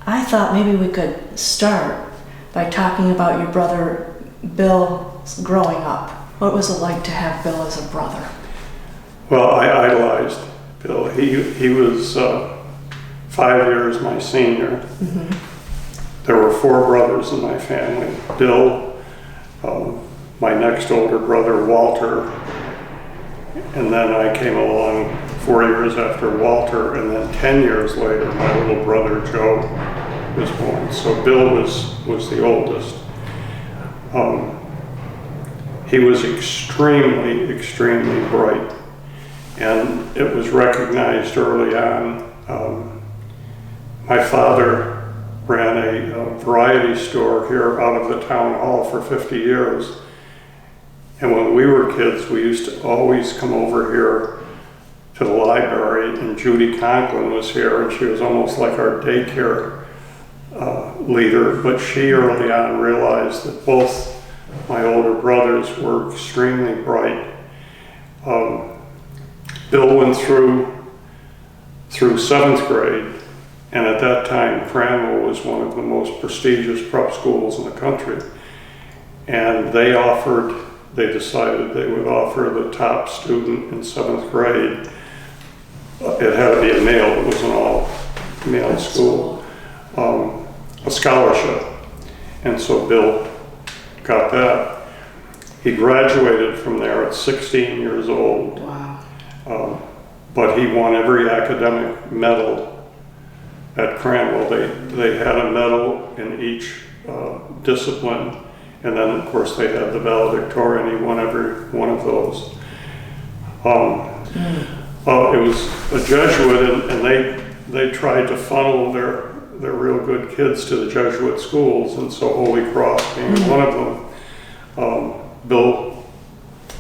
I thought maybe we could start by talking about your brother Bill growing up. What was it like to have Bill as a brother? Well, I idolized Bill. He was 5 years my senior. Mm-hmm. There were 4 brothers in my family. Bill, my next older brother, Walter, and then I came along 4 years after Walter, and then 10 years later, my little brother, Joe, was born. So Bill was the oldest. He was extremely, extremely bright, and it was recognized early on. My father ran a variety store here out of the town hall for 50 years. And when we were kids, we used to always come over here to the library, and Judy Conklin was here, and she was almost like our daycare leader. But she early on realized that both my older brothers were extremely bright. Bill went through 7th grade, and at that time, Cranwell was one of the most prestigious prep schools in the country. And they decided they would offer the top student in 7th grade. It had to be a male, it was an all-male school, a scholarship. And so Bill got that. He graduated from there at 16 years old. Wow. But he won every academic medal at Cranwell. They had a medal in each discipline. And then, of course, they had the valedictorian. He won every one of those. It was a Jesuit, and they tried to funnel their real good kids to the Jesuit schools, and so Holy Cross being one of them. Bill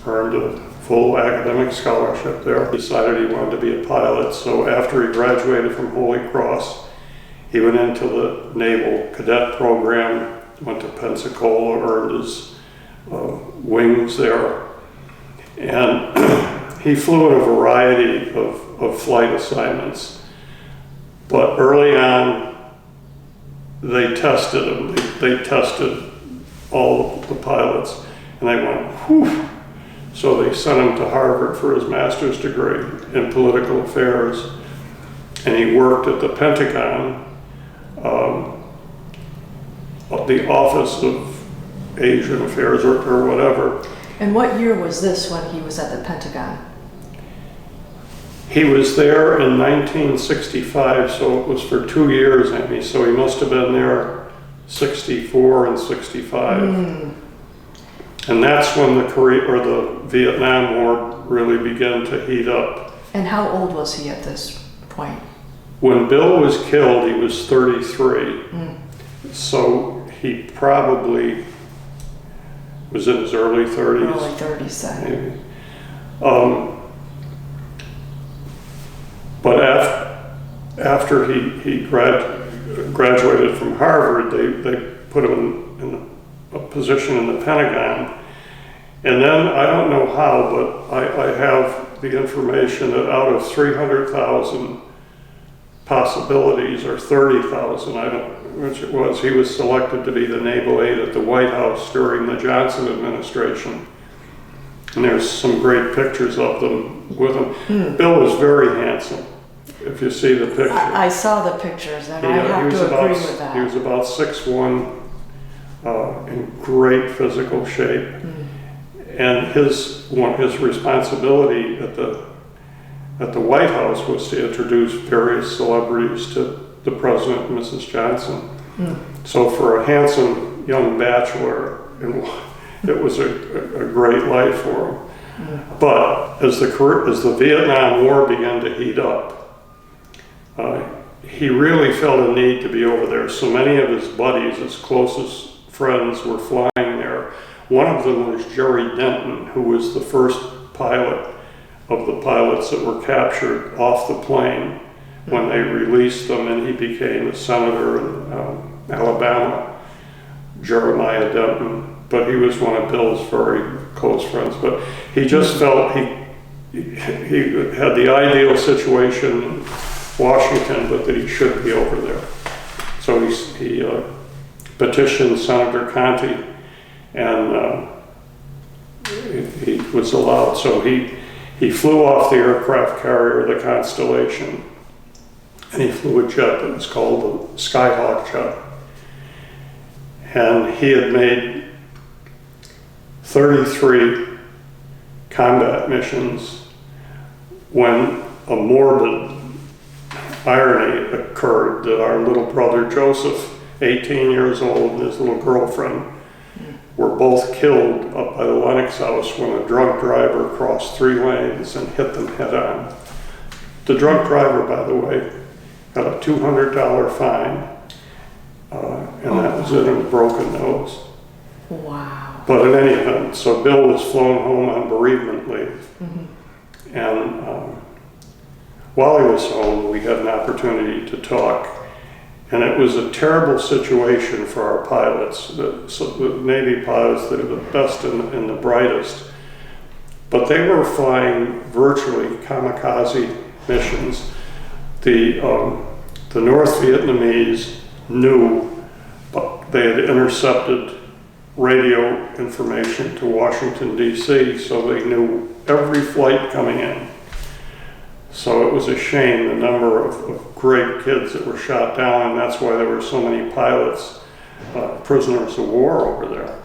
earned a full academic scholarship there. He decided he wanted to be a pilot, so after he graduated from Holy Cross, he went into the Naval Cadet Program, went to Pensacola, earned his wings there, and he flew in a variety of flight assignments. But early on, they tested him. They tested all the pilots, and they went, whew. So they sent him to Harvard for his master's degree in political affairs, and he worked at the Pentagon, the Office of Asian Affairs or whatever. And what year was this when he was at the Pentagon? He was there in 1965, so it was for 2 years, Amy, so he must have been there 64 and 65. And that's when the Vietnam War really began to heat up. And how old was he at this point? When Bill was killed, he was 33. So he probably was in his early 30s. Early 30s then. Maybe. But after he graduated from Harvard, they put him in a position in the Pentagon. And then, I don't know how, but I have the information that out of 300,000 possibilities, or 30,000, I don't know which it was, he was selected to be the naval aide at the White House during the Johnson administration. And there's some great pictures of them with him. Bill was very handsome, if you see the picture. I saw the pictures, and I have to agree with that. He was about 6'1", in great physical shape. And his responsibility at the White House was to introduce various celebrities to the President and Mrs. Johnson. So for a handsome young bachelor, it was a great life for him. But as the Vietnam War began to heat up, he really felt a need to be over there. So many of his buddies, his closest friends, were flying there. One of them was Jerry Denton, who was the first pilot of the pilots that were captured off the plane when they released them, and he became a senator in Alabama, Jeremiah Denton. But he was one of Bill's very close friends. But he just felt he had the ideal situation in Washington, but that he should be over there. So he petitioned Senator Conti, and he was allowed. So he flew off the aircraft carrier, the Constellation, and he flew a jet that was called the Skyhawk jet. And he had made 33 combat missions when a morbid irony occurred that our little brother Joseph, 18 years old, and his little girlfriend were both killed up by the Lennox house when a drunk driver crossed 3 lanes and hit them head on. The drunk driver, by the way, got a $200 fine, and that was it, and a broken nose. Wow. But in any event, so Bill was flown home on bereavement leave. And while he was home, we had an opportunity to talk. And it was a terrible situation for our pilots. The Navy pilots, they're the best and the brightest. But they were flying virtually kamikaze missions. The North Vietnamese knew they had intercepted radio information to Washington, D.C., so they knew every flight coming in. So it was a shame the number of great kids that were shot down, and that's why there were so many pilots, prisoners of war over there.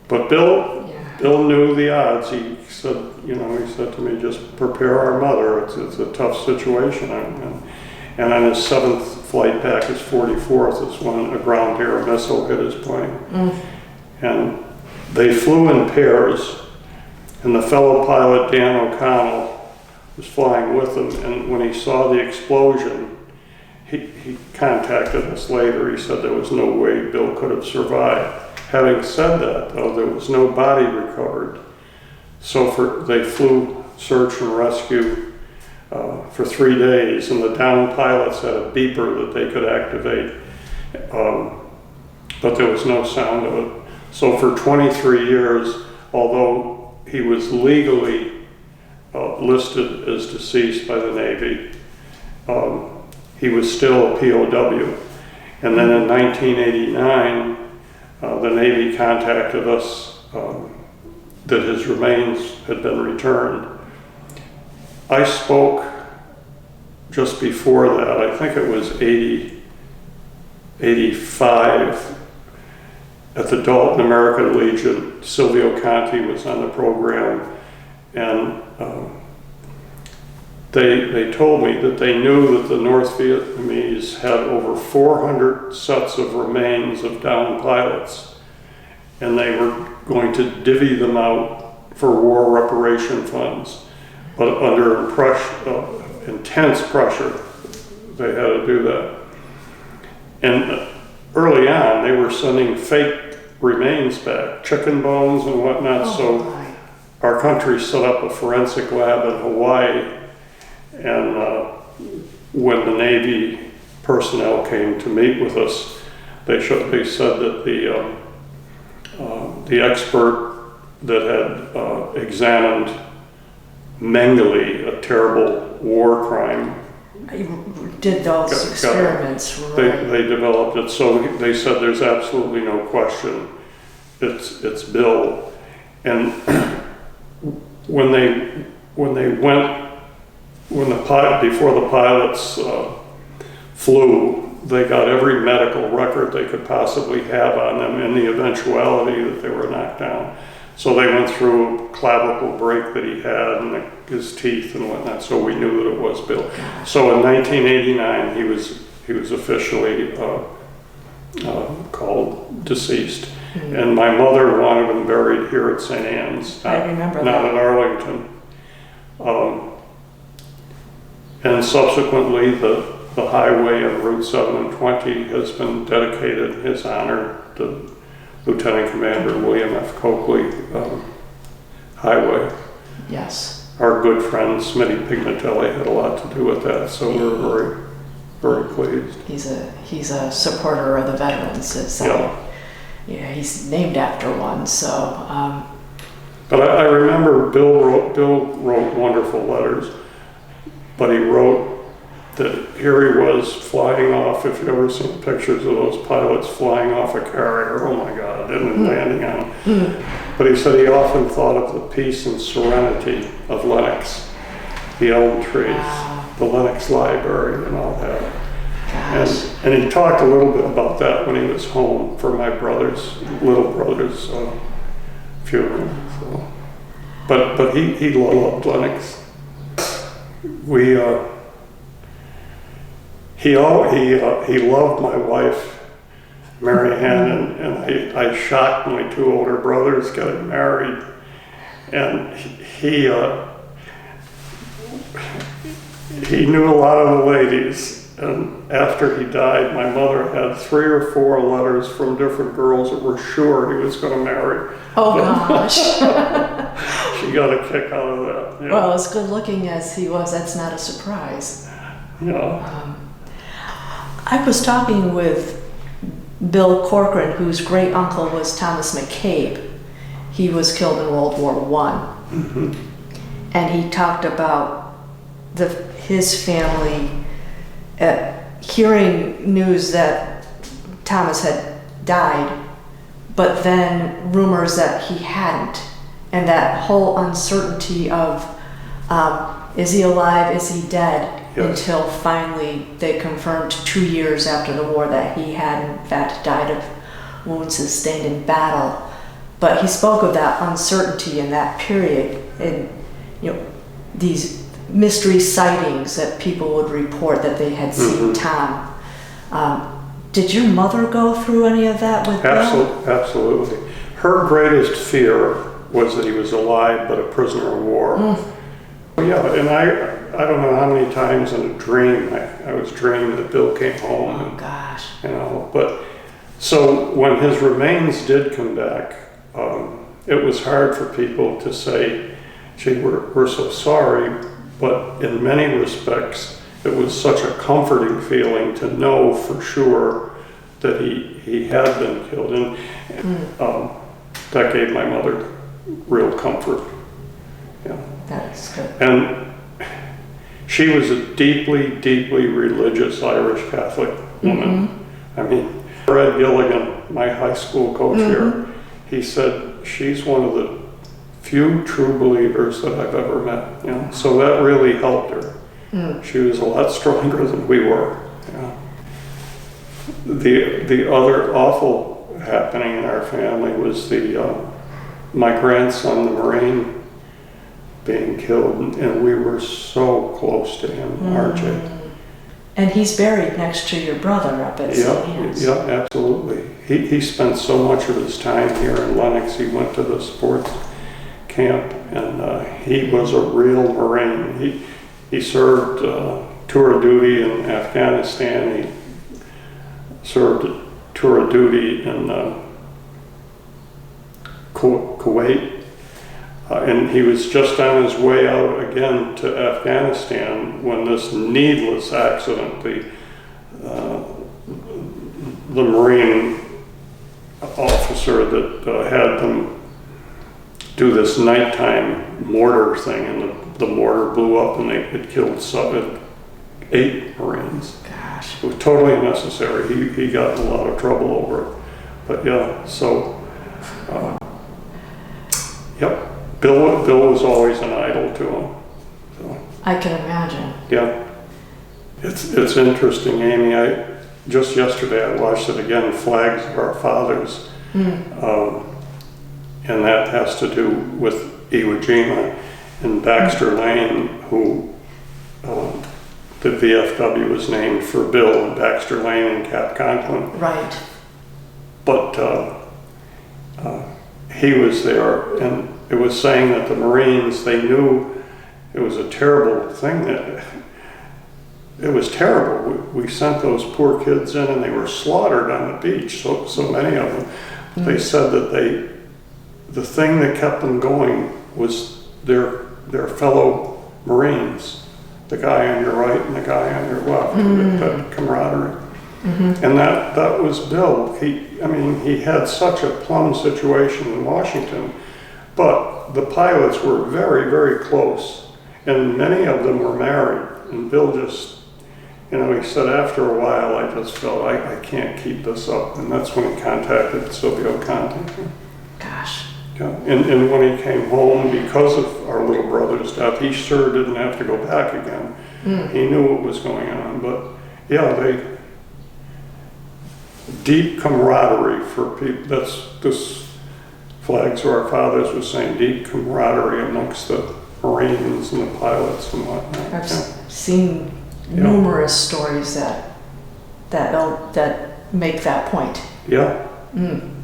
But Bill knew the odds. He said, he said to me, just prepare our mother. It's a tough situation. And on his 7th flight back, his 44th, is when a ground-air missile hit his plane. And they flew in pairs, and the fellow pilot, Dan O'Connell, was flying with him, and when he saw the explosion, he contacted us later. He said there was no way Bill could have survived. Having said that, though, there was no body recovered. So they flew search and rescue for 3 days, and the downed pilots had a beeper that they could activate, but there was no sound of it. So for 23 years, although he was legally listed as deceased by the Navy, he was still a POW. And then in 1989, the Navy contacted us that his remains had been returned. I spoke just before that, I think it was 85, at the Dalton American Legion. Silvio Conti was on the program, and they told me that they knew that the North Vietnamese had over 400 sets of remains of downed pilots, and they were going to divvy them out for war reparation funds. But under intense pressure, they had to do that. And early on, they were sending fake remains back, chicken bones and whatnot. Our country set up a forensic lab in Hawaii, and when the Navy personnel came to meet with us, they said that the expert that had examined Mengele, a terrible war crime, did those experiments, right? They developed it, so they said there's absolutely no question it's Bill. And before the pilots flew, they got every medical record they could possibly have on them in the eventuality that they were knocked down. So they went through a clavicle break that he had and his teeth and whatnot, so we knew that it was Bill. So in 1989, he was officially called deceased. And my mother wanted him buried here at St. Anne's, not at Arlington. And subsequently, the highway on Route 7 and 20 has been dedicated in his honor to Lieutenant Commander William F. Coakley Highway. Yes. Our good friend Smitty Pignatelli had a lot to do with that, so we're very, very pleased. He's a supporter of the veterans. He's named after one. So. But I remember Bill wrote wonderful letters, but he wrote that here he was flying off. If you've ever seen pictures of those pilots flying off a carrier, oh my God, and then landing on them. But he said he often thought of the peace and serenity of Lenox, the elm trees, the Lenox Library and all that. And he talked a little bit about that when he was home for my little brother's funeral. So. But he loved Lenox. He loved my wife, Mary Ann, and I shocked my two older brothers getting married, and he knew a lot of the ladies. And after he died, my mother had 3 or 4 letters from different girls that were sure he was going to marry. Oh gosh. She got a kick out of that. Yeah. Well, as good looking as he was, that's not a surprise. Yeah. I was talking with Bill Corcoran, whose great uncle was Thomas McCabe. He was killed in World War I. And he talked about his family hearing news that Thomas had died, but then rumors that he hadn't, and that whole uncertainty of is he alive, is he dead? Yes. Until finally they confirmed 2 years after the war that he had in fact died of wounds sustained in battle. But he spoke of that uncertainty in that period, and these mystery sightings that people would report that they had seen Tom. Did your mother go through any of that with Bill? Absolutely. Her greatest fear was that he was alive but a prisoner of war. Yeah, and I don't know how many times in a dream I was dreaming that Bill came home. Oh gosh. But so when his remains did come back, it was hard for people to say, gee, we're so sorry, but in many respects it was such a comforting feeling to know for sure that he had been killed, and that gave my mother real comfort. Yeah. That's good. And she was a deeply, deeply religious Irish Catholic woman. I mean, Fred Gilligan, my high school coach here, he said she's one of the few true believers that I've ever met. So that really helped her. She was a lot stronger than we were. The other awful happening in our family was my grandson, the Marine, being killed, and we were so close to him, RJ. And he's buried next to your brother up at St. Anne's. Yeah, absolutely. He spent so much of his time here in Lenox. He went to the sports camp, and he was a real Marine. He served tour of duty in Afghanistan. He served a tour of duty in Kuwait. And he was just on his way out again to Afghanistan when this needless accident, the Marine officer that had them do this nighttime mortar thing, and the mortar blew up and it killed 8 Marines. Gosh. It was totally unnecessary. He got in a lot of trouble over it. But yeah, so, yep. Bill was always an idol to him. So, I can imagine. Yeah. It's interesting, Amy. Just yesterday I watched it again, Flags of Our Fathers. And that has to do with Iwo Jima and Baxter Lane, who the VFW was named for Bill and Baxter Lane and Cap Conklin. Right. But he was there, and it was saying that the Marines, they knew it was a terrible thing. It was terrible. We sent those poor kids in, and they were slaughtered on the beach, so many of them. They said that the thing that kept them going was their fellow Marines, the guy on your right and the guy on your left, that camaraderie. And that was Bill. He had such a plum situation in Washington, but the pilots were very, very close, and many of them were married, and Bill just, you know, he said after a while, I just felt I can't keep this up. And that's when he contacted Silvio Conti. Gosh. Yeah. And when he came home, because of our little brother's death, he sure didn't have to go back again. He knew what was going on. But yeah, deep camaraderie for people. This Flags of Our Fathers was saying, deep camaraderie amongst the Marines and the pilots and whatnot. I've seen numerous stories that make that point. Yeah. Mm.